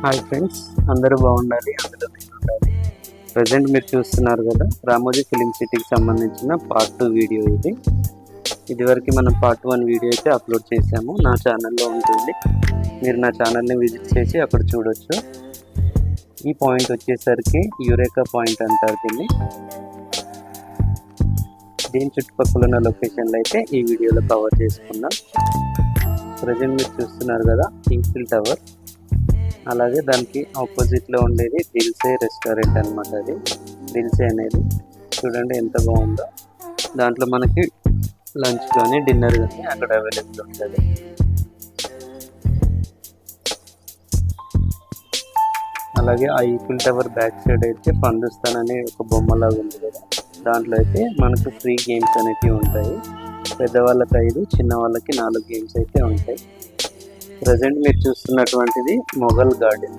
Hi friends, అందరూ బాగుండాలి, అందులో నేను ఉండాలి. ప్రజెంట్ మీరు చూస్తున్నారు కదా, రామోజీ ఫిలిం సిటీకి సంబంధించిన పార్ట్ 2 వీడియో ఇది. ఇదివరకు మనం పార్ట్ 1 వీడియో అయితే అప్లోడ్ చేసాము, నా ఛానల్లో ఉంటుంది. మీరు నా ఛానల్ని విజిట్ చేసి అక్కడ చూడొచ్చు. ఈ పాయింట్ వచ్చేసరికి యురేకా పాయింట్ అంటారు దీన్ని. దీని చుట్టుపక్కల ఉన్న లొకేషన్లు అయితే ఈ వీడియోలో కవర్ చేసుకున్నాం. ప్రజెంట్ మీరు చూస్తున్నారు కదా, ఈఫిల్ టవర్. అలాగే దానికి ఆపోజిట్లో ఉండేది దిల్సే రెస్టారెంట్ అనమాట. అది దిల్సే అనేది చూడండి ఎంత బాగుందో. దాంట్లో మనకి లంచ్ కానీ డిన్నర్ కానీ అక్కడ అవైలబుల్ ఉంటుంది. అలాగే ఆ ఈఫిల్ టవర్ బ్యాక్ సైడ్ అయితే పందుస్తాన్ అనే ఒక బొమ్మలాగా ఉంది కదా, దాంట్లో అయితే మనకు ఫ్రీ గేమ్స్ అనేవి ఉంటాయి. పెద్దవాళ్ళకి 5, చిన్న వాళ్ళకి 4 గేమ్స్ అయితే ఉంటాయి. ప్రజెంట్ మీరు చూస్తున్నటువంటిది మొఘల్ గార్డెన్.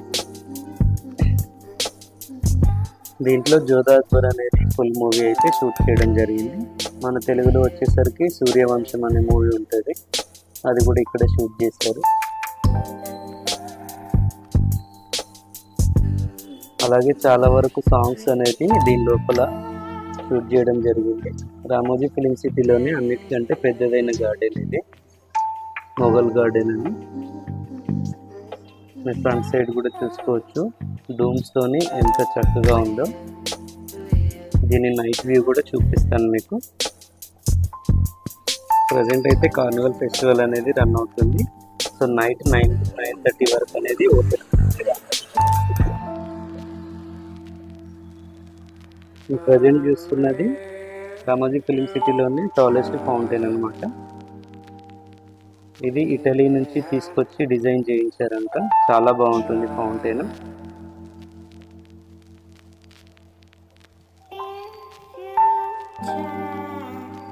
దీంట్లో జోధా అక్బర్ అనేది ఫుల్ మూవీ అయితే షూట్ చేయడం జరిగింది. మన తెలుగులో వచ్చేసరికి సూర్యవంశం అనే మూవీ ఉంటుంది, అది కూడా ఇక్కడ షూట్ చేశారు. అలాగే చాలా వరకు సాంగ్స్ అనేవి దీని లోపల షూట్ చేయడం జరిగింది. రామోజీ ఫిలిం సిటీలోనే అన్నిటికంటే పెద్దదైన గార్డెన్ ఇది, మొఘల్ గార్డెన్ అని. మీ ఫ్రంట్ సైడ్ కూడా చూసుకోవచ్చు, డూమ్స్తోని ఎంత చక్కగా ఉందో. దీని నైట్ వ్యూ కూడా చూపిస్తాను మీకు. ప్రజెంట్ అయితే కార్నివల్ ఫెస్టివల్ అనేది రన్ అవుతుంది. సో నైట్ 9-9:30 వరకు అనేది ఓపెన్. ఈ ప్రజెంట్ చూస్తున్నది రామోజీ ఫిలిం సిటీలోని టాలెస్ట్ ఫౌంటైన్ అనమాట. ఇది ఇటలీ నుంచి తీసుకొచ్చి డిజైన్ చేయించారంట, చాలా బాగుంటుంది ఫౌంటైన్.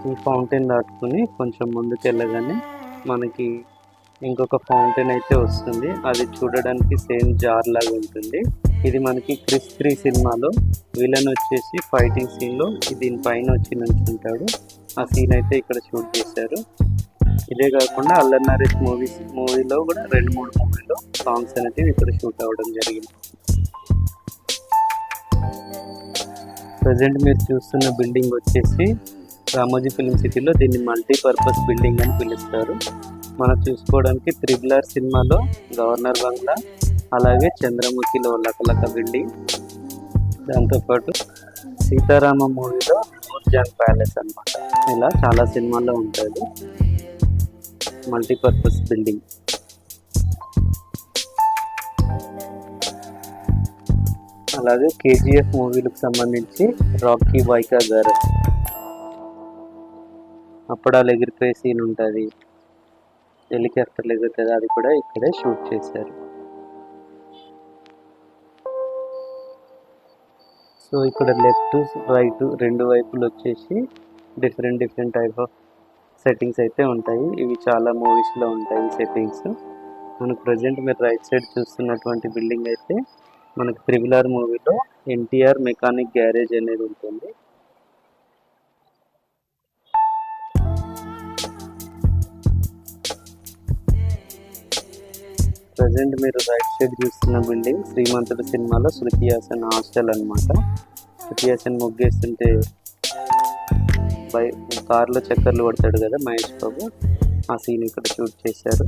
ఈ ఫౌంటైన్ దాటుకుని కొంచెం ముందుకు వెళ్ళగానే మనకి ఇంకొక ఫౌంటైన్ అయితే వస్తుంది. అది చూడడానికి సేమ్ జార్ లాగా ఉంటుంది. ఇది మనకి క్రిస్ 3 సినిమాలో విలన్ వచ్చేసి ఫైటింగ్ సీన్లో దీనిపైన వచ్చి నుంచుంటాడు. ఆ సీన్ అయితే ఇక్కడ షూట్ చేశారు. ఇదే కాకుండా అల్లరి నరేష్ మూవీలో కూడా 2-3 మూవీలో సాంగ్స్ అనేవి ఇక్కడ షూట్ అవ్వడం జరిగింది. ప్రజెంట్ మీరు చూస్తున్న బిల్డింగ్ వచ్చేసి రామోజీ ఫిలిం సిటీలో దీన్ని మల్టీపర్పస్ బిల్డింగ్ అని పిలుస్తారు. మనం చూసుకోవడానికి RRR సినిమాలో గవర్నర్ బంగ్లా, అలాగే చంద్రముఖిలో లకలక బిల్డింగ్, దాంతోపాటు సీతారామ మూవీలో నూర్జహాన్ ప్యాలెస్ అన్నమాట. ఇలా చాలా సినిమాల్లో ఉంటుంది మల్టీపర్పస్ బిల్డింగ్. అలాగే KGF మూవీలకు సంబంధించి రాకీ వైకా గారు అప్పడాలు ఎగిరిపోయే సీన్ ఉంటుంది, హెలికాప్టర్లు ఎగురుతుంది, అది కూడా ఇక్కడే షూట్ చేశారు. సో ఇక్కడ లెఫ్ట్ రైట్ 2 వైపులు వచ్చేసి డిఫరెంట్ టైప్ ఆఫ్ సెట్టింగ్స్ అయితే ఉంటాయి. ఇవి చాలా మూవీస్లో ఉంటాయి ఈ సెట్టింగ్స్. మనకు ప్రజెంట్ మీరు రైట్ సైడ్ చూస్తున్నటువంటి బిల్డింగ్ అయితే మనకు RRR మూవీలో NTR మెకానిక్ గ్యారేజ్ అనేది ఉంటుంది. ప్రజెంట్ మీరు రైట్ సైడ్ చూస్తున్న బిల్డింగ్ శ్రీమంతుడు సినిమాలో శృతి హాసన్ హాస్టల్ అనమాట. శృతి హాసన్ ముగ్గేస్తుంటే కార్లో చక్కర్లు కొడతాడు కదా మహేష్ బాబు, ఆ సీన్ ఇక్కడ షూట్ చేశారు.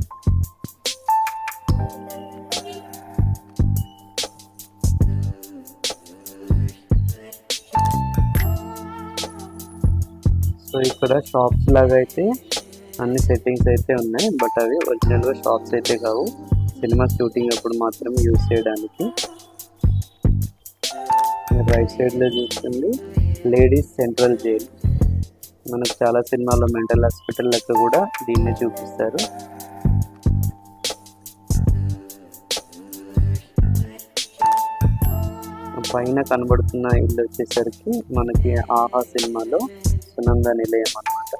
సో ఇక్కడ షాప్స్ లాగా అయితే అన్ని సెట్టింగ్స్ అయితే ఉన్నాయి, బట్ అవి ఒరిజినల్గా షాప్స్ అయితే కావు, సినిమా షూటింగ్ అప్పుడు మాత్రం యూజ్ చేయడానికి. రైట్ సైడ్లో చూస్తుంది లేడీస్ సెంట్రల్ జైల్. మనకు చాలా సినిమాల్లో మెంటల్ హాస్పిటల్ లెక్క కూడా దీన్నే చూపిస్తారు. పైన కనబడుతున్న ఇల్లు వచ్చేసరికి మనకి ఆహా సినిమాలో సునంద నిలయం అన్నమాట.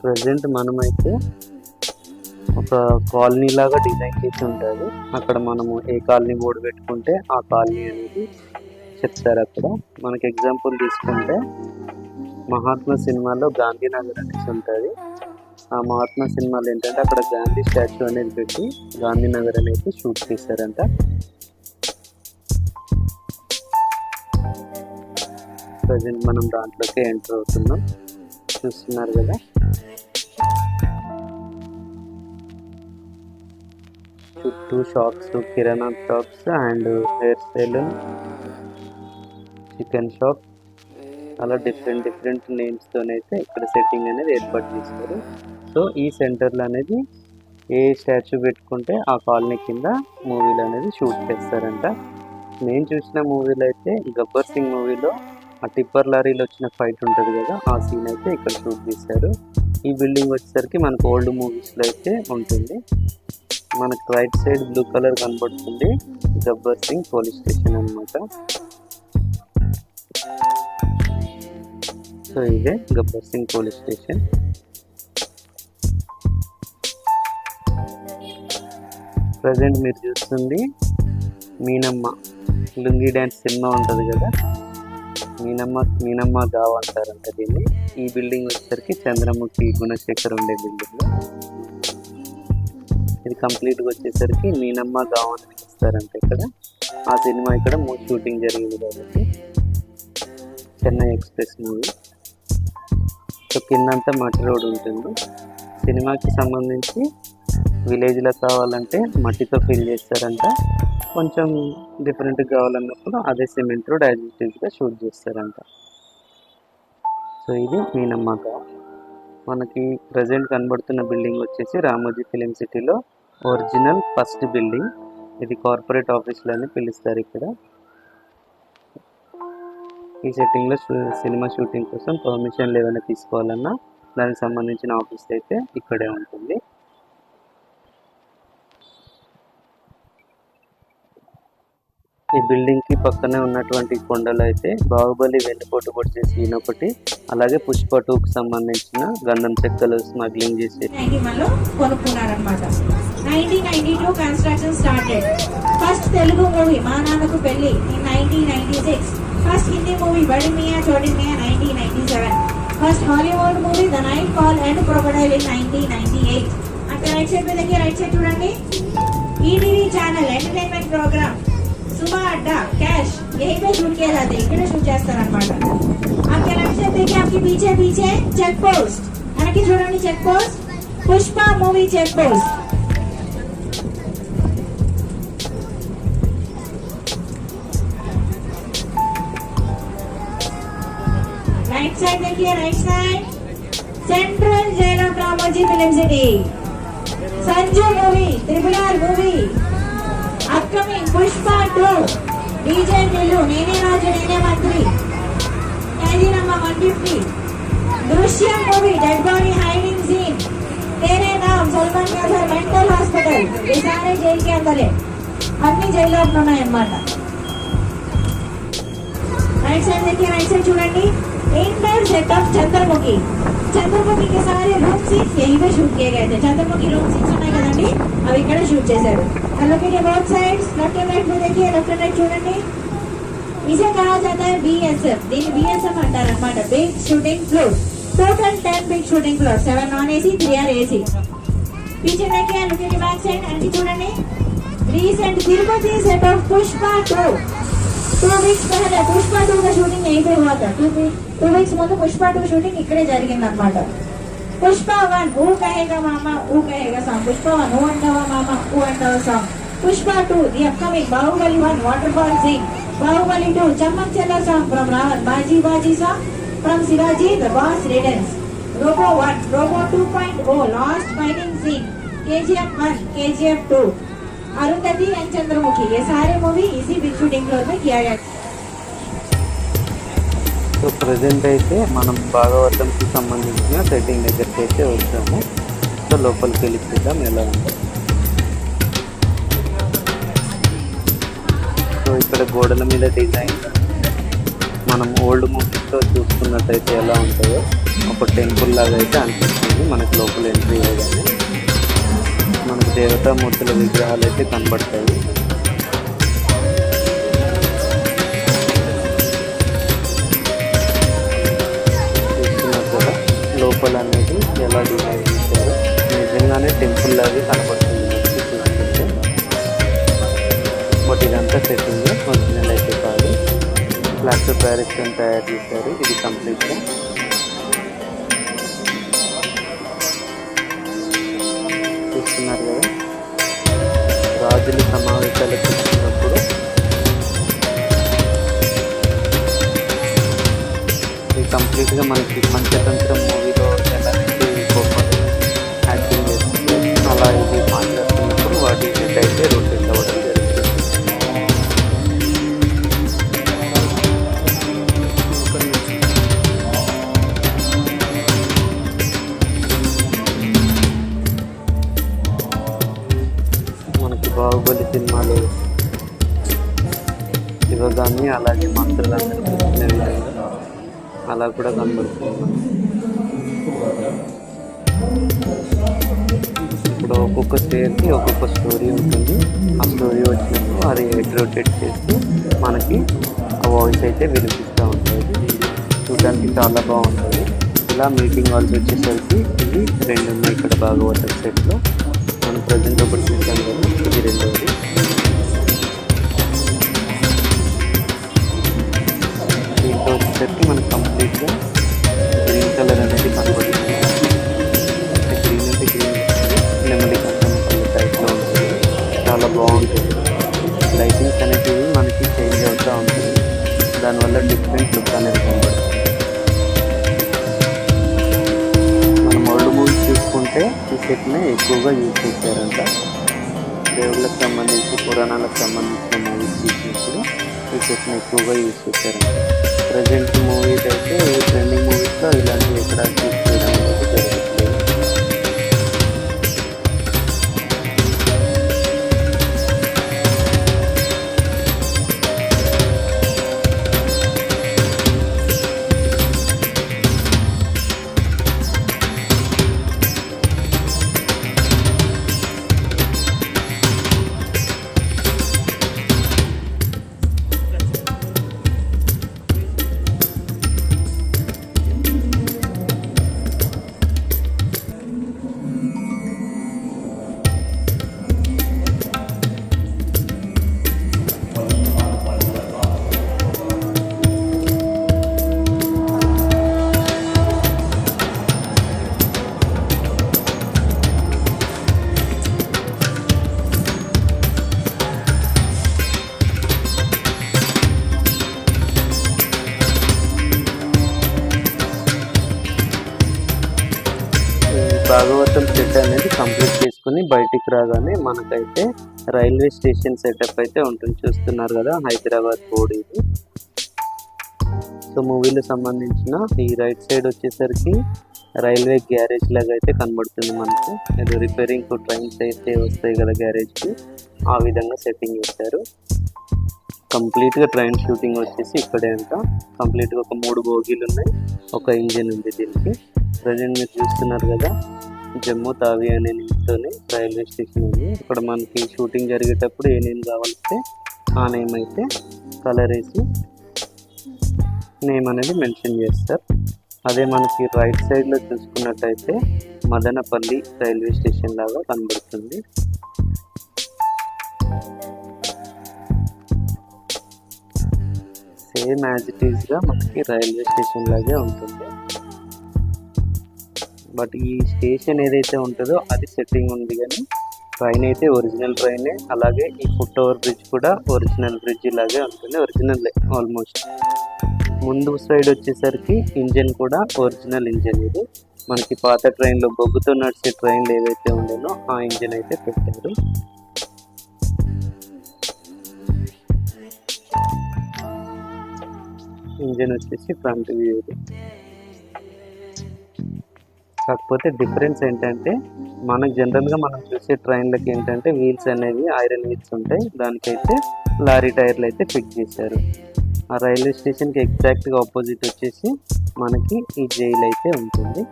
ప్రజెంట్ మనమైతే ఒక కాలనీ లాగా డిజైన్ చేసి ఉంటుంది. అక్కడ మనము ఏ కాలనీ బోర్డు పెట్టుకుంటే ఆ కాలనీ అనేది చెప్తారు. అక్కడ మనకి ఎగ్జాంపుల్ తీసుకుంటే మహాత్మా సినిమాలో గాంధీనగర్ అనేసి ఉంటుంది. ఆ మహాత్మా సినిమాలో ఏంటంటే అక్కడ గాంధీ స్టాచ్యూ అనేది పెట్టి గాంధీనగర్ అనేది షూట్ చేశారంట. ప్రజెంట్ మనం దాంట్లోకి ఎంటర్ అవుతున్నాం. చూస్తున్నారు కదా, చుట్టూ షాప్స్, కిరాణా shops and hair salon, chicken shop, అలా డిఫరెంట్ నేమ్స్తోనైతే ఇక్కడ సెట్టింగ్ అనేది ఏర్పాటు చేస్తారు. సో ఈ సెంటర్లో అనేది ఏ స్టాచ్యూ పెట్టుకుంటే ఆ కాలనీ కింద మూవీలు అనేది షూట్ చేస్తారంట. నేను చూసిన మూవీలో అయితే గబ్బర్ సింగ్ మూవీలో ఆ టిప్పర్ లారీలో వచ్చిన ఫైట్ ఉంటుంది కదా, ఆ సీన్ అయితే ఇక్కడ షూట్ చేశారు. ఈ బిల్డింగ్ వచ్చేసరికి మనకు ఓల్డ్ మూవీస్లో అయితే ఉంటుంది. మనకు రైట్ సైడ్ బ్లూ కలర్ కనబడుతుంది, గబ్బర్ సింగ్ పోలీస్ స్టేషన్ అనమాట. సో ఇదే Gabbar Singh police station. Present మీరు చూస్తుంది మీనమ్మ లుంగి డ్యాన్స్ సినిమా ఉంటుంది కదా, మీనమ్మ గావ్ అంటారంట దీన్ని. ఈ బిల్డింగ్ వచ్చేసరికి చంద్రముఖి గుణశేఖర్ ఉండే బిల్డింగ్. ఇది కంప్లీట్గా వచ్చేసరికి మీనమ్మ గావ్ అని పిలుస్తారంట ఇక్కడ. ఆ సినిమా ఇక్కడ షూటింగ్ జరిగింది కాబట్టి, చెన్నై ఎక్స్ప్రెస్ మూవీ. సో కిందంతా మట్టి రోడ్ ఉంటుంది. సినిమాకి సంబంధించి విలేజ్లో కావాలంటే మట్టితో ఫిల్ చేస్తారంట. కొంచెం డిఫరెంట్గా కావాలన్నప్పుడు అదే సిమెంట్ రోడ్ యాజిటీస్గా షూట్ చేస్తారంట. సో ఇది మీనమ్మ గావ్. మనకి ప్రజెంట్ కనబడుతున్న బిల్డింగ్ వచ్చేసి రామోజీ ఫిలిం సిటీలో ఒరిజినల్ ఫస్ట్ బిల్డింగ్. ఇది కార్పొరేట్ ఆఫీస్లోనే పిలుస్తారు ఇక్కడ. ఈ సెట్టింగ్లో సినిమా షూటింగ్ కోసం పర్మిషన్లు ఏమైనా తీసుకోవాలన్నా దానికి సంబంధించిన ఆఫీస్ అయితే ఇక్కడే ఉంటుంది. ఈ బిల్డింగ్కి పక్కనే ఉన్నటువంటి కొండలు అయితే బాహుబలి వెన్నుపోటు పొడిచే సీన్ ఒకటి, అలాగే పుష్ప 2కి సంబంధించిన గంధం చెక్కలు స్మగ్లింగ్ చేసి కొనుక్కున్నారనమాట. 1992 construction started. First Telugu movie మా నాన్నకు పెళ్లి ఇన్ 1996. ఫస్ట్ హిందీ మూవీ బడి మియా చోటి మియా 1997. First Hollywood movie the night call and crocodile in 1998. అక్కడ రైట్ సైడ్ మీద రైట్ సైడ్ చూడండి, ఈటీవీ ఛానల్ ఎంటర్టైన్మెంట్ प्रोग्राम सुबह अड्डा कैश यही पे शूट किया जाते हैं, इकड़े शूट చేస్తారన్నమాట. आपके लेफ्ट साइड देखिए, आपके पीछे पीछे चेक पोस्ट మనకి చూడండి, check post Pushpa movie check post. Right side देखिए, right side central jail of Ramoji film city, Sanju movie, triple R movie, upcoming Pushpa 2, DJ नीलू, Nene Raju Nene Mantri, Khaidi number 150, Drishyam movie, dead body hiding scene, Tere Naam, Salman के अंदर मेंटल हॉस्पिटल, ये सारे जेल के अंदर है, अन्नी जेलों में ఉన్నాయి అన్నమాట. राइट साइड देखिए, राइट साइड చూడండి, इंटर सेटअप चंद्रमुखी. चंद्रमुखी के सारे रूम सीन्स यहीं पे शूट किए गए थे. चंद्रमुखी रूम सीन्स ఉన్నాయి కదండి, అవి ఇక్కడ షూట్ చేశారు. लोग के both sides left and right में देखिए, लेफ्ट एंड राइट చూడండి. इसे कहा जाता है बीएसएफ. దీన్ని बीएसएफ అంటారు అన్నమాట, big shooting floor. Total 10 big shooting floor, 7 non AC, 3 are AC. पीछे देखिए, look at the back side एंटी చూడండి. Recent Tirupati set of Pushpa 2. 2 weeks पहले पुष्पा 2 का शूटिंग यहीं पे हुआ था. 2 वीक्स ముందు పుష్పా 2 షూటింగ్ ఇక్కడే జరిగిందన్నమాట. पुष्पा 1 ऊ कहेगा मामा ऊ कहेगा सॉन्ग. पुष्पा 1 ऊ Antava Mama Oo Antava song. Pushpa 2 the upcoming Baahubali 1 waterfall scene. Baahubali 2 Chammak Challo song from Raavan. Baji Baji song from Shivaji the boss returns. Robo 1 Robo 2.0 last fighting scene. KGF 1 KGF 2 Arundhati and Chandramukhi. ये सारे मूवी इसी बिग शूटिंग फ्लोर में किया गया. సో ప్రజెంట్ అయితే మనం భాగవతంకి సంబంధించిన సెట్టింగ్ దగ్గరికి అయితే వచ్చాము. సో లోపలికి వెళ్ళి చూద్దాం ఎలా ఉందో. సో ఇక్కడ గోడల మీద డిజైన్ మనం ఓల్డ్ మూవీస్తో చూసుకున్నట్టయితే ఎలా ఉంటుందో ఒక టెంపుల్ లాగా అయితే అనిపిస్తుంది మనకు లోపల ఎంట్రీ అయ్యేది. దేవతామూర్తుల విగ్రహాలు అయితే కనబడతాయి. చూస్తున్నారు కదా లోపల అనేది ఎలా డిజైన్ చేశారు. నిజంగానే టెంపుల్ లాగే కనబడుతుంది చూస్తుంటే. బట్ ఇదంతా సెట్టింగ్, ఒరిజినల్ అయితే కాదు. ప్లాస్టర్ ప్యారిస్ తయారు చేశారు ఇది కంప్లీట్గా. చూస్తున్నారు కదా రాజులు సమావేశాలకు వచ్చినప్పుడు ఇది కంప్లీట్గా మనకి పంచతంత్రం మూవీలో ఎలాంటి గొప్ప యాక్టింగ్ చేస్తుంది అలా ఇది మాట్లాడుతున్నప్పుడు వాటి అయితే రొటేట్ అవ్వడం జరుగుతుంది. బాహుబలి సినిమాలో శివగామి అలాగే మంత్రులందరూ వచ్చిన విధంగా అలా కూడా కనబడుతుంది. ఇప్పుడు ఒక్కొక్క స్టేర్కి ఒక్కొక్క స్టోరీ ఉంటుంది. ఆ స్టోరీ వచ్చినప్పుడు అది హెడ్ రొటేట్ చేస్తూ మనకి ఆ వాయిస్ అయితే వినిపిస్తూ ఉంటుంది. చూడడానికి చాలా బాగుంటుంది. ఇలా మీటింగ్ హాల్స్ వచ్చేసరికి ఇవి 2 ఉన్నాయి ఇక్కడ భాగవతం సెట్లో. మనం ప్రజెంట్ ఒకటి చూసాం కదా, ఇది 2వది. దీంట్లో వచ్చేసరికి మనకు కంప్లీట్గా గ్రీన్ కలర్ అనేది కనబడుతుంది. గ్రీన్ అంటే గ్రీన్ నెమ్మది కష్టం కలర్ టైప్లో ఉంటుంది. చాలా బాగుంటుంది. లైటింగ్స్ అనేటివి మనకి చేంజ్ అవుతూ ఉంటుంది. దానివల్ల డిఫరెంట్ లుక్ అనేది కనబడుతుంది. చూసుకుంటే ఈ సెట్ని ఎక్కువగా యూజ్ చేశారంట. దేవుళ్ళకి సంబంధించి పురాణాలకు సంబంధించిన మూవీస్ తీసినప్పుడు ఈ సెట్ని ఎక్కువగా యూజ్ చేశారంట. ప్రజెంట్ మూవీస్ అయితే ట్రెండింగ్ మూవీస్లో ఇలాంటివి ఎక్కడ యూజ్ చేయడం అనేది జరుగుతుంది. భాగవతం సెట్ అనేది కంప్లీట్ చేసుకుని బయటికి రాగానే మనకైతే రైల్వే స్టేషన్ సెటప్ అయితే ఉంటుంది. చూస్తున్నారు కదా హైదరాబాద్ బోర్డు ఇది. సో మూవీలో సంబంధించిన ఈ రైట్ సైడ్ వచ్చేసరికి రైల్వే గ్యారేజ్ లాగా అయితే కనబడుతుంది మనకు. ఏదో రిపేరింగ్ ట్రైన్స్ అయితే వస్తాయి కదా గ్యారేజ్కి, ఆ విధంగా సెట్టింగ్ చేశారు. కంప్లీట్గా ట్రైన్ షూటింగ్ వచ్చేసి ఇక్కడే అంట. కంప్లీట్గా ఒక 3 బోగీలు ఉన్నాయి, ఒక ఇంజిన్ ఉంది దీనికి. ప్రజెంట్ మీరు చూస్తున్నారు కదా జమ్మూ తావి అనే నేమ్తోనే రైల్వే స్టేషన్ ఉంది. ఇక్కడ మనకి షూటింగ్ జరిగేటప్పుడు ఏ నేమ్ కావాలంటే ఆ నేమ్ అయితే కలర్ వేసి నేమ్ అనేది మెన్షన్ చేస్తారు. అదే మనకి రైట్ సైడ్లో చూసుకున్నట్టయితే మదనపల్లి రైల్వే స్టేషన్ లాగా కనబడుతుంది. సేమ్ యాజ్ ఇట్ ఈస్గా మనకి రైల్వే స్టేషన్ లాగే ఉంటుంది. బట్ ఈ స్టేషన్ ఏదైతే ఉంటుందో అది సెట్టింగ్ ఉంది, కానీ ట్రైన్ అయితే ఒరిజినల్ ట్రైనే. అలాగే ఈ ఫుట్ ఓవర్ బ్రిడ్జ్ కూడా ఒరిజినల్ బ్రిడ్జ్ లాగే ఉంటుంది, ఒరిజినల్ ఆల్మోస్ట్. ముందు సైడ్ వచ్చేసరికి ఇంజన్ కూడా ఒరిజినల్ ఇంజన్. ఇది మనకి పాత ట్రైన్లో బొగ్గుతో నడిచే ట్రైన్లు ఏవైతే ఉండేనో ఆ ఇంజన్ అయితే పెట్టారు. ఇంజన్ వచ్చేసి ఫ్రంట్ వ్యూ. కాకపోతే డిఫరెన్స్ ఏంటంటే మనకు జనరల్గా మనం చూసే ట్రైన్లకి ఏంటంటే వీల్స్ అనేవి ఐరన్ వీల్స్ ఉంటాయి, దానికైతే లారీ టైర్లు అయితే ఫిట్ చేశారు. ఆ రైల్వే స్టేషన్కి ఎగ్జాక్ట్గా ఆపోజిట్ వచ్చేసి మనకి ఈ జైలు అయితే ఉంటుంది.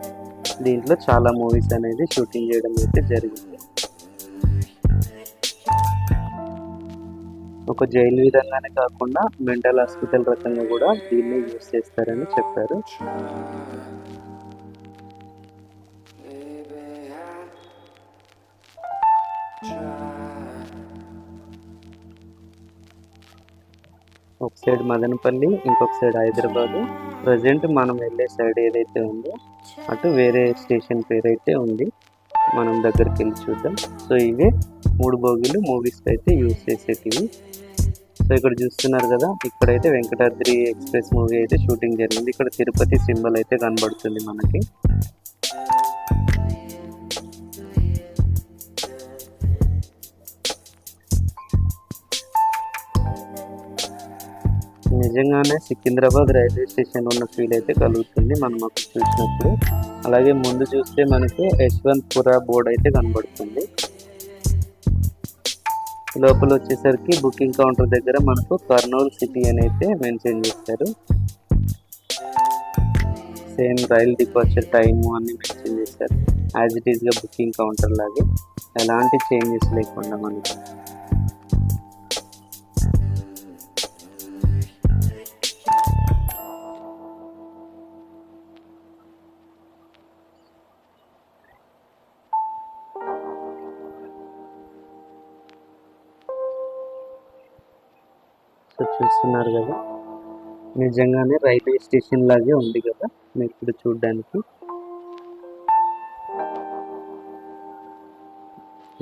దీంట్లో చాలా మూవీస్ అనేది షూటింగ్ చేయడం అయితే జరిగింది. ఒక జైలు విధంగానే కాకుండా మెంటల్ హాస్పిటల్ రకంగా కూడా దీన్ని యూజ్ చేస్తారని చెప్పారు. ఒక సైడ్ మదనపల్లి, ఇంకొక సైడ్ హైదరాబాదు. ప్రజెంట్ మనం వెళ్ళే సైడ్ ఏదైతే ఉందో అటు వేరే స్టేషన్ పేరు అయితే ఉంది. మనం దగ్గరికి వెళ్ళి చూద్దాం. సో ఇవే 3 బోగీలు మూవీస్కి అయితే యూజ్ చేసేటివి. సో ఇక్కడ చూస్తున్నారు కదా, ఇక్కడైతే వెంకటాద్రి ఎక్స్ప్రెస్ మూవీ అయితే షూటింగ్ జరిగింది. ఇక్కడ తిరుపతి సింబల్ అయితే కనబడుతుంది మనకి. నిజంగానే సికింద్రాబాద్ రైల్వే స్టేషన్ ఉన్న ఫీల్ అయితే కలుగుతుంది మనం అక్కడ చూసినప్పుడు. అలాగే ముందు చూస్తే మనకి యశ్వంత్పుర బోర్డు అయితే కనబడుతుంది. లోపల వచ్చేసరికి బుకింగ్ కౌంటర్ దగ్గర మనకు కర్నూలు సిటీ అని అయితే మెన్షన్ చేశారు. సేమ్ రైల్ డిపార్చర్ టైము అన్ని మెన్షన్ చేశారు. యాజ్ ఇట్ ఈస్గా బుకింగ్ కౌంటర్ లాగే, ఎలాంటి చేంజెస్ లేకుండా మనకి. సో చూస్తున్నారు కదా, నిజంగానే రైల్వే స్టేషన్ లాగే ఉంది కదా మీరు ఇప్పుడు చూడడానికి.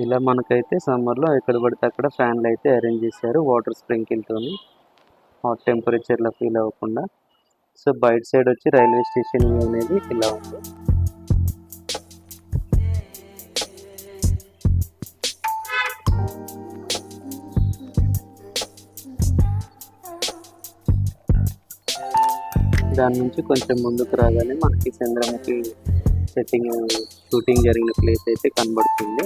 ఇలా మనకైతే సమ్మర్లో ఎక్కడ పడితే అక్కడ ఫ్యాన్లు అయితే అరేంజ్ చేశారు వాటర్ స్ప్రింకిల్తోని, హాట్ టెంపరేచర్లో ఫీల్ అవ్వకుండా. సో బయట సైడ్ వచ్చి రైల్వే స్టేషన్ వ్యూ అనేది ఇలా ఉంది. దాని నుంచి కొంచెం ముందుకు రాగానే మనకి చంద్రముఖి షూటింగ్ జరిగిన ప్లేస్ అయితే కనబడుతుంది.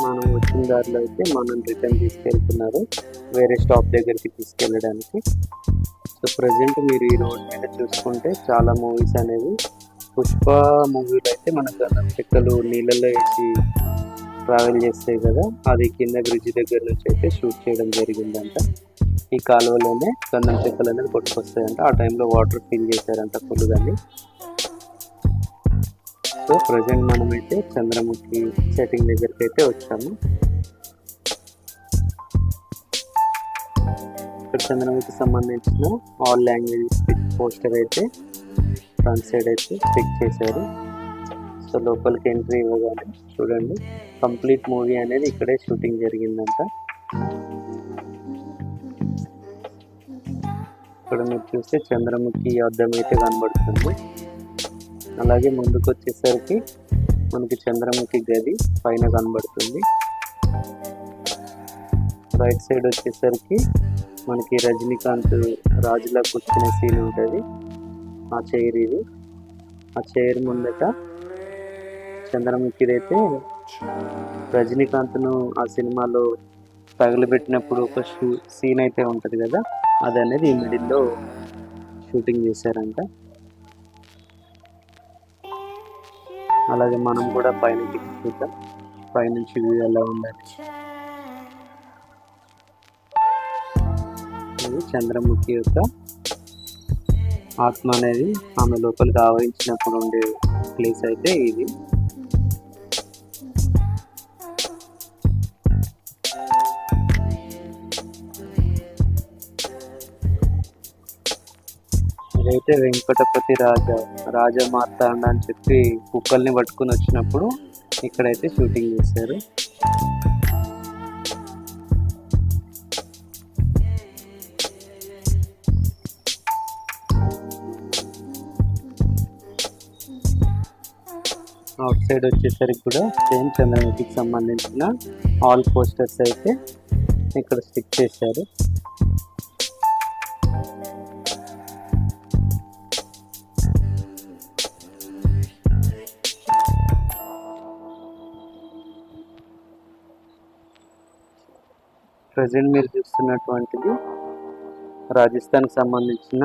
మనం వచ్చిన దారిలో అయితే మనం రిటర్న్ తీసుకెళ్తున్నారు వేరే స్టాప్ దగ్గరికి తీసుకెళ్ళడానికి. సో ప్రజెంట్ మీరు ఈ రోడ్ మీద చూసుకుంటే చాలా మూవీస్ అనేవి, పుష్ప మూవీలో అయితే మన గంధం చెక్కలు నీళ్ళల్లో వేసి ట్రావెల్ చేస్తాయి కదా, అది కింద బ్రిడ్జ్ దగ్గర నుంచి అయితే షూట్ చేయడం జరిగిందంట. ఈ కాలువలోనే గంధం చెక్కలు అనేది కొట్టుకొస్తాయంట. ఆ టైంలో వాటర్ ఫిల్ చేశారంట ఫుల్ గాని. సో ప్రజెంట్ మనమైతే చంద్రముఖి సెట్టింగ్ దగ్గరికి అయితే వచ్చాము. ఇక్కడ చంద్రముఖికి సంబంధించిన ఆల్ లాంగ్వేజెస్ పోస్టర్ అయితే ఫ్రంట్ సైడ్ అయితే స్టిక్ చేశారు. సో లోపలికి ఎంట్రీ ఇవ్వగానే చూడండి, కంప్లీట్ మూవీ అనేది ఇక్కడే షూటింగ్ జరిగిందంట. ఇక్కడ మీరు చూస్తే చంద్రముఖి అద్దం అయితే కనబడుతుంది. అలాగే ముందుకు వచ్చేసరికి మనకి చంద్రముఖి గది పైన కనబడుతుంది. రైట్ సైడ్ వచ్చేసరికి మనకి రజనీకాంత్ రాజులా కూర్చునే సీన్ ఉంటుంది. ఆ చైర్ ఇది, ఆ చైర్ ముందట చంద్రముఖి అయితే రజనీకాంత్ను ఆ సినిమాలో తగలబెట్టినప్పుడు ఒక సీన్ అయితే ఉంటుంది కదా, అది అనేది ఈ మిడిల్లో షూటింగ్ చేశారంట. అలాగే మనం కూడా పైన చూద్దాం, పైనుంచి వ్యూ ఎలా ఉందని. ఇది చంద్రముఖి యొక్క ఆత్మ అనేది ఆమె లోపలికి ఆవరించినప్పుడు ఉండే ప్లేస్ అయితే ఇది. ఇదైతే వెంకటపతి రాజమార్తాండ అని చెప్పి కుక్కల్ని పట్టుకుని వచ్చినప్పుడు ఇక్కడైతే షూటింగ్ చేశారు. అవుట్ సైడ్ వచ్చేసరికి కూడా సేమ్ చంద్రముఖికి సంబంధించిన ఆల్ పోస్టర్స్ అయితే ఇక్కడ స్టిక్ చేశారు. ప్రజెంట్ మీరు చూస్తున్నటువంటిది రాజస్థాన్కి సంబంధించిన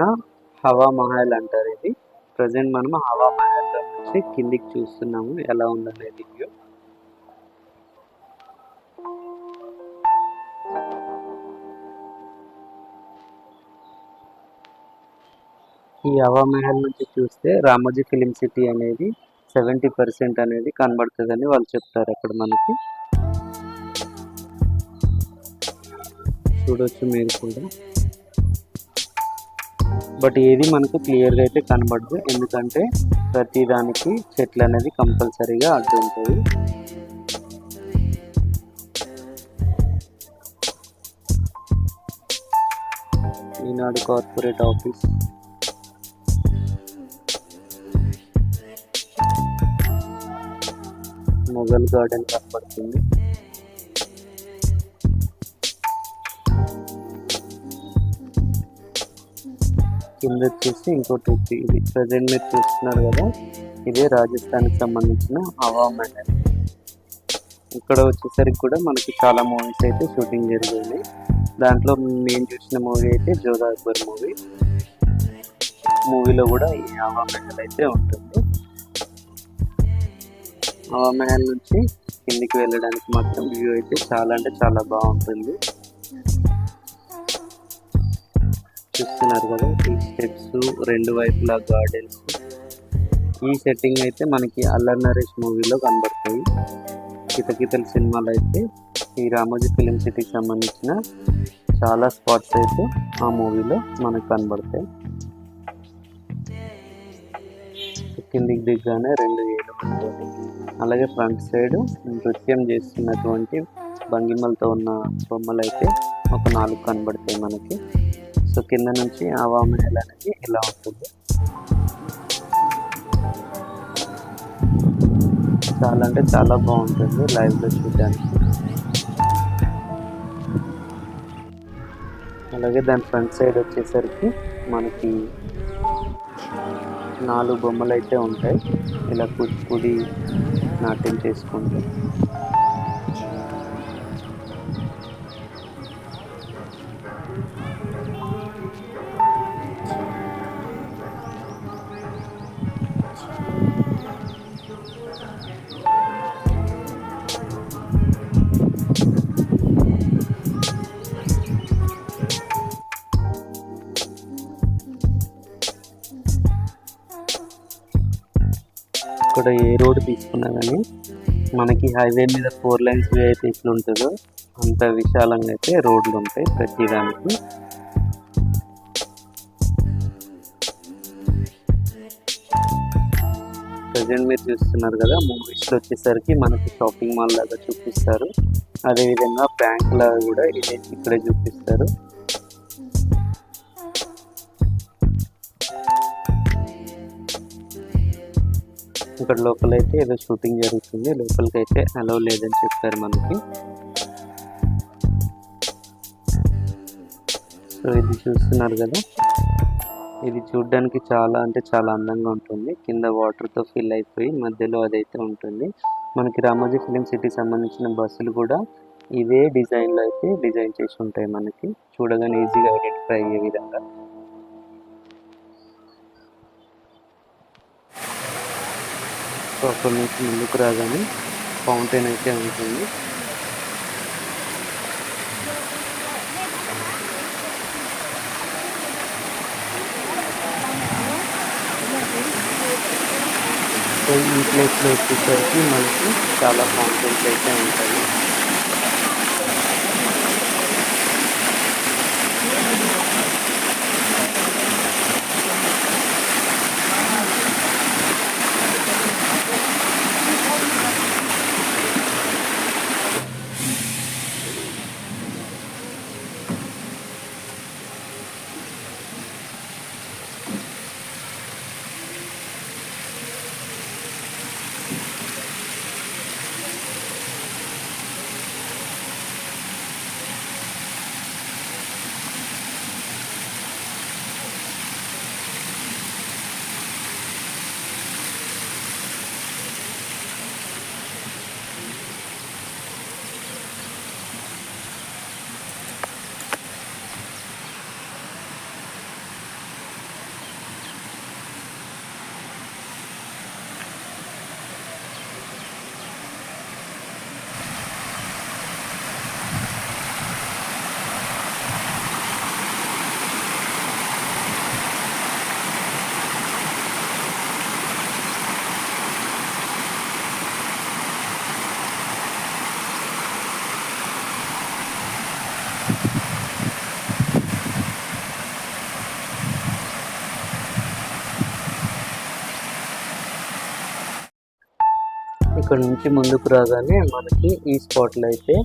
హవా మహల్ అంటారు. ఇది ప్రజెంట్ మనం హవా మహల్ నుంచి కిందికి చూస్తున్నాము ఎలా ఉందనేది వ్యూ. ఈ హవా మహల్ నుంచి చూస్తే రామోజీ ఫిలిం సిటీ అనేది 70% అనేది కనబడుతుందని వాళ్ళు చెప్తారు. అక్కడ మనకి చూడొచ్చు మీరు కూడా. బట్ ఏది మనకు క్లియర్గా అయితే కనబడదు, ఎందుకంటే ప్రతి దానికి చెట్లు అనేది కంపల్సరీగా అడ్డు ఉంటుంది. ఈనాడు కార్పొరేట్ ఆఫీస్, మొఘల్ గార్డెన్ కనబడుతుంది. కింద వచ్చేసి ఇంకోటి ఇది ప్రజెంట్ మీరు చూస్తున్నారు కదా, ఇదే రాజస్థాన్కి సంబంధించిన హవా మహల్. ఇక్కడ వచ్చేసరికి కూడా మనకి చాలా మూవీస్ అయితే షూటింగ్ జరిగింది. దాంట్లో నేను చూసిన మూవీ అయితే జోధా అక్బర్ మూవీలో కూడా ఈ హవా మహల్ అయితే ఉంటుంది. హవా మహల్ నుంచి కిందికి వెళ్ళడానికి మాత్రం వ్యూ అయితే చాలా అంటే చాలా బాగుంటుంది. చూస్తున్నారు కదా ఈ స్టెప్స్, రెండు వైపులా గార్డెన్స్. ఈ సెట్టింగ్ అయితే మనకి అల్లరి నరేష్ మూవీలో కనబడతాయి. కితకితల సినిమాలో అయితే ఈ రామోజీ ఫిలిం సిటీకి సంబంధించిన చాలా స్పాట్స్ అయితే ఆ మూవీలో మనకు కనబడతాయి. కిందికి దిగ్గానే 2 ఏనుగులు, అలాగే ఫ్రంట్ సైడ్ నృత్యం చేస్తున్నటువంటి భంగిమలతో ఉన్న బొమ్మలు అయితే ఒక 4 కనబడతాయి మనకి. సో కింద నుంచి హవా మహల్ అనేది ఇలా ఉంటుంది. చాలా అంటే చాలా బాగుంటుంది లైవ్లో చూడడానికి. అలాగే దాని ఫ్రంట్ సైడ్ వచ్చేసరికి మనకి 4 బొమ్మలు అయితే ఉంటాయి, ఇలా కూచిపూడి నాట్యం చేసుకుంటూ. ఇక్కడ ఏ రోడ్ తీసుకున్నా కానీ మనకి హైవే మీద 4 lanes వే అయితే ఎట్లా ఉంటుందో అంత విశాలంగా అయితే రోడ్లు ఉంటాయి ప్రతి దానికి. ప్రజెంట్ మీరు చూస్తున్నారు కదా, మూవీస్లో వచ్చేసరికి మనకి షాపింగ్ మాల్ లాగా చూపిస్తారు, అదేవిధంగా బ్యాంక్ లాగా కూడా ఇక్కడే చూపిస్తారు. ఇక్కడ లోపలైతే ఏదో షూటింగ్ జరుగుతుంది, లోపలికి అయితే అలౌ లేదని చెప్పారు మనకి. సో ఇది చూస్తున్నారు కదా, ఇది చూడడానికి చాలా అంటే చాలా అందంగా ఉంటుంది. కింద వాటర్తో ఫిల్ అయిపోయి మధ్యలో అదైతే ఉంటుంది. మనకి రామోజీ ఫిలిం సిటీకి సంబంధించిన బస్సులు కూడా ఇదే డిజైన్లో అయితే డిజైన్ చేసి ఉంటాయి, మనకి చూడగానే ఈజీగా ఐడెంటిఫై అయ్యే విధంగా. సో అక్కడి నుంచి ముందుకు రాగానే ఫౌంటైన్ అయితే ఉంటుంది. సో ఈ ప్లేస్లో వచ్చేసరికి మనకి చాలా ఫౌంటైన్స్ అయితే ఉంటాయి. ఇక్కడ నుంచి ముందుకు రాగానే మనకి ఈ స్పాట్లో అయితే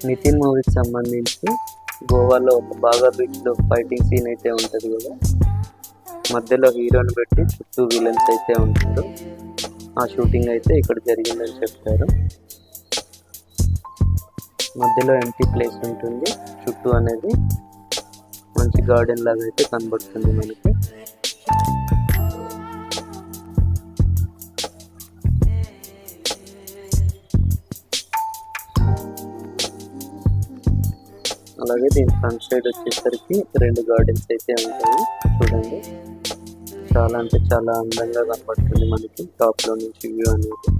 నితిన్ మూవీకి సంబంధించి గోవాలో ఒక బాగా బీచ్లో ఫైటింగ్ సీన్ అయితే ఉంటుంది కదా, మధ్యలో హీరోని పెట్టి చుట్టూ విలన్స్ అయితే ఉంటారు. ఆ షూటింగ్ అయితే ఇక్కడ జరిగిందని చెప్తారు. మధ్యలో ఎంటీ ప్లేస్ ఉంటుంది, చుట్టూ అనేది మంచి గార్డెన్ లాగా అయితే కనబడుతుంది మనకి. అలాగే దీని ఫ్రంట్ సైడ్ వచ్చేసరికి 2 గార్డెన్స్ అయితే ఉంటాయి. చూడండి, చాలా అంటే చాలా అందంగా కనబడుతుంది మనకి టాప్ లో నుంచి వ్యూ అనేది.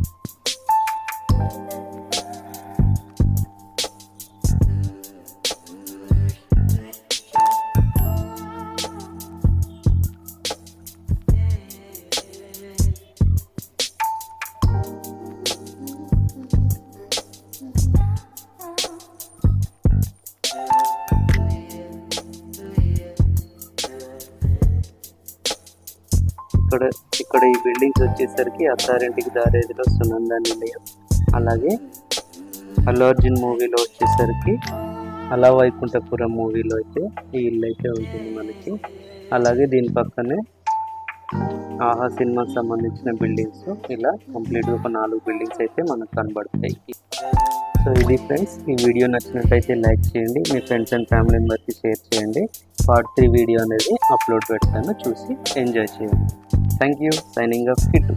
ఇక్కడ ఈ బిల్డింగ్స్ వచ్చేసరికి అత్తారింటికి దారేదిలో సునంద నిలయం, అలాగే అల్లు అర్జున్ మూవీలో వచ్చేసరికి అలా వైకుంఠపురం మూవీలో అయితే ఈ ఇల్లు అయితే ఉంటుంది మనకి. అలాగే దీని పక్కనే ఆహా సినిమాకి సంబంధించిన బిల్డింగ్స్, ఇలా కంప్లీట్గా ఒక 4 బిల్డింగ్స్ అయితే మనకు కనబడతాయి. సో ఇది ఫ్రెండ్స్, ఈ వీడియో నచ్చినట్టయితే లైక్ చేయండి, మీ ఫ్రెండ్స్ అండ్ ఫ్యామిలీ మెంబర్స్కి షేర్ చేయండి. పార్ట్ 3 వీడియో అనేది అప్లోడ్ పెడతాను, చూసి ఎంజాయ్ చేయండి. Thank you. Signing off, Kitu.